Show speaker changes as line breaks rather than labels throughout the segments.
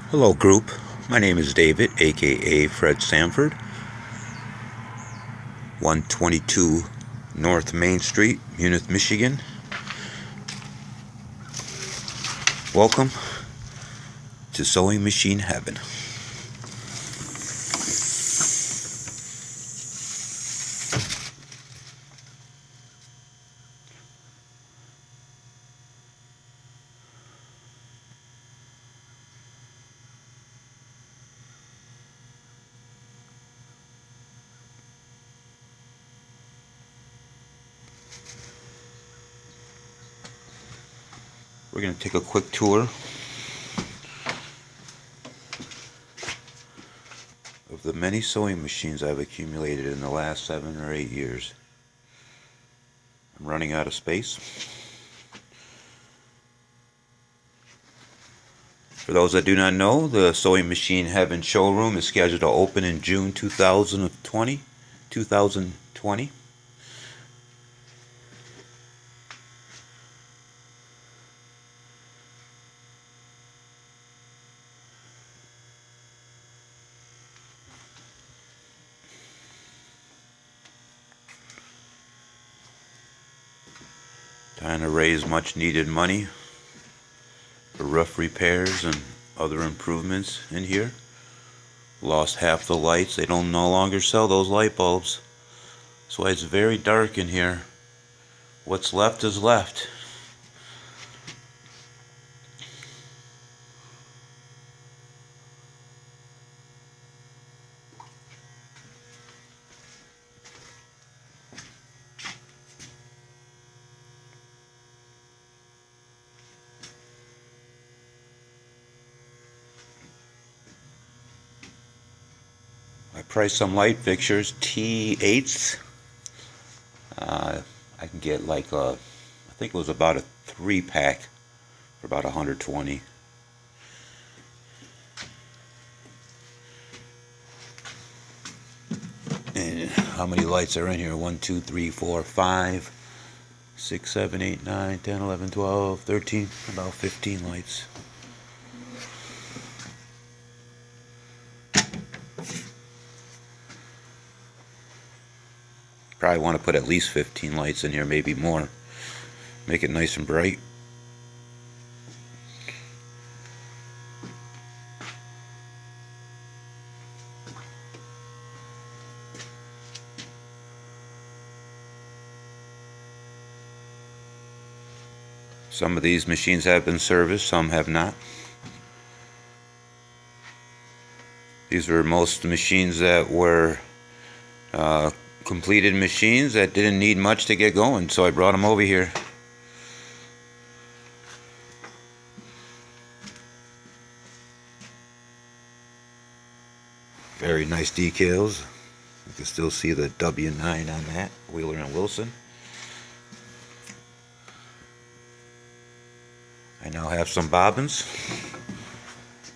Hello group, my name is David, aka Fred Sanford, 122 North Main Street, Munith, Michigan. Welcome to Sewing Machine Heaven. We're going to take a quick tour of the many sewing machines I've accumulated in the last 7 or 8 years. I'm running out of space. For those that do not know, the Sewing Machine Heaven showroom is scheduled to open in June 2020. Trying to raise much needed money for roof repairs and other improvements in here. Lost half the lights. They don't no longer sell those light bulbs. That's why it's very dark in here. What's left is left. I priced some light fixtures, T8s. I can get like I think it was about a 3-pack for about 120. And how many lights are in here? 1, 2, 3, 4, 5, 6, 7, 8, 9, 10, 11, 12, 13, about 15 lights. Probably want to put at least 15 lights in here, maybe more. Make it nice and bright. Some of these machines have been serviced, some have not. These were most machines that were completed machines that didn't need much to get going, so I brought them over here. Very nice decals. You can still see the W9 on that, Wheeler and Wilson. I now have some bobbins.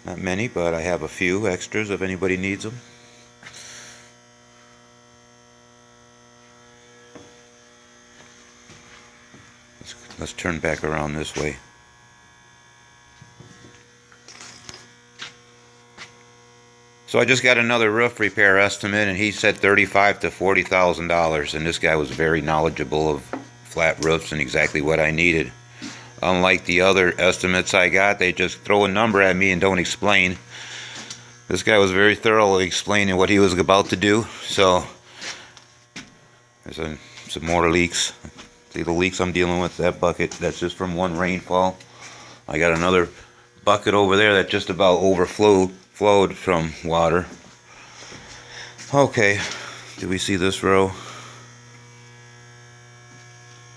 Not many, but I have a few extras if anybody needs them. Let's turn back around this way. So I just got another roof repair estimate, and he said $35,000 to $40,000, and this guy was very knowledgeable of flat roofs and exactly what I needed. Unlike the other estimates I got, they just throw a number at me and don't explain. This guy was very thoroughly explaining what he was about to do. So there's some more leaks. See the leaks I'm dealing with? That bucket, that's just from one rainfall. I got another bucket over there that just about overflowed from water. Okay, do we see this row?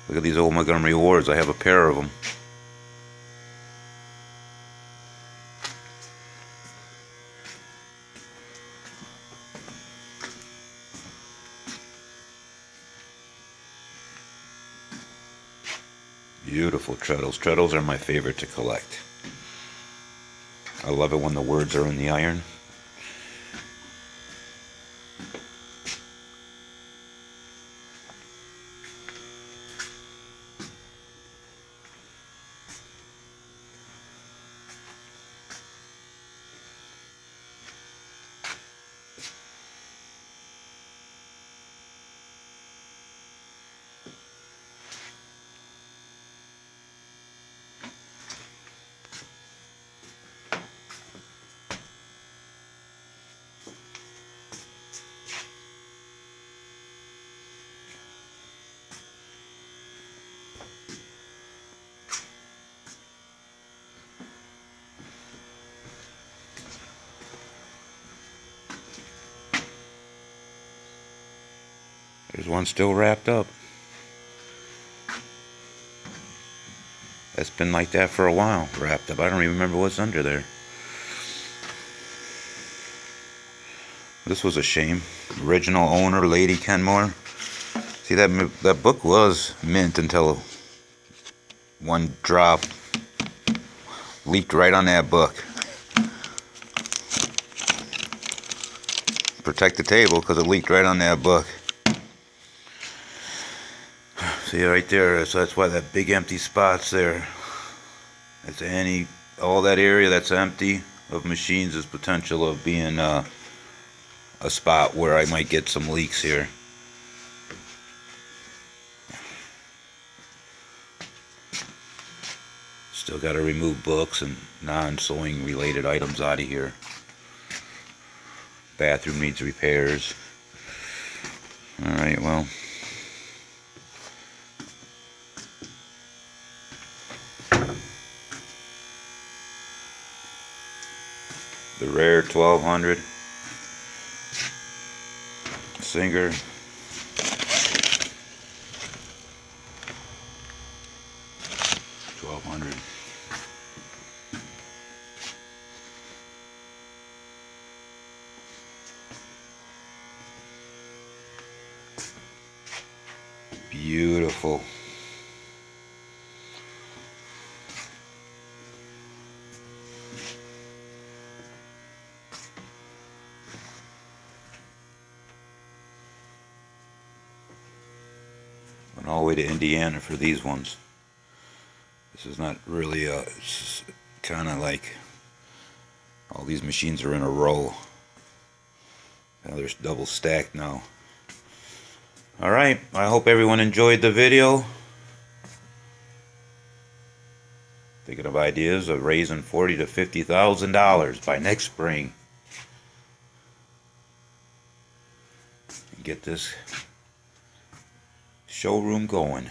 Look at these old Montgomery Wards. I have a pair of them. Beautiful treadles. Treadles are my favorite to collect. I love it when the words are in the iron. There's one still wrapped up. That's been like that for a while, wrapped up. I don't even remember what's under there. This was a shame. Original owner, Lady Kenmore. See, that book was mint until one drop leaked right on that book. Protect the table because it leaked right on that book. See right there, so that's why that big empty spot's there. That's all that area that's empty of machines is potential of being a spot where I might get some leaks here. Still got to remove books and non-sewing related items out of here. Bathroom needs repairs. Alright, well. The rare 1200 Singer. $1,200. Beautiful. Went all the way to Indiana for these ones. This is not really it's kind of like all these machines are in a row. Now they're double stacked now. Alright, I hope everyone enjoyed the video. Thinking of ideas of raising $40,000 to $50,000 by next spring. And get this showroom going.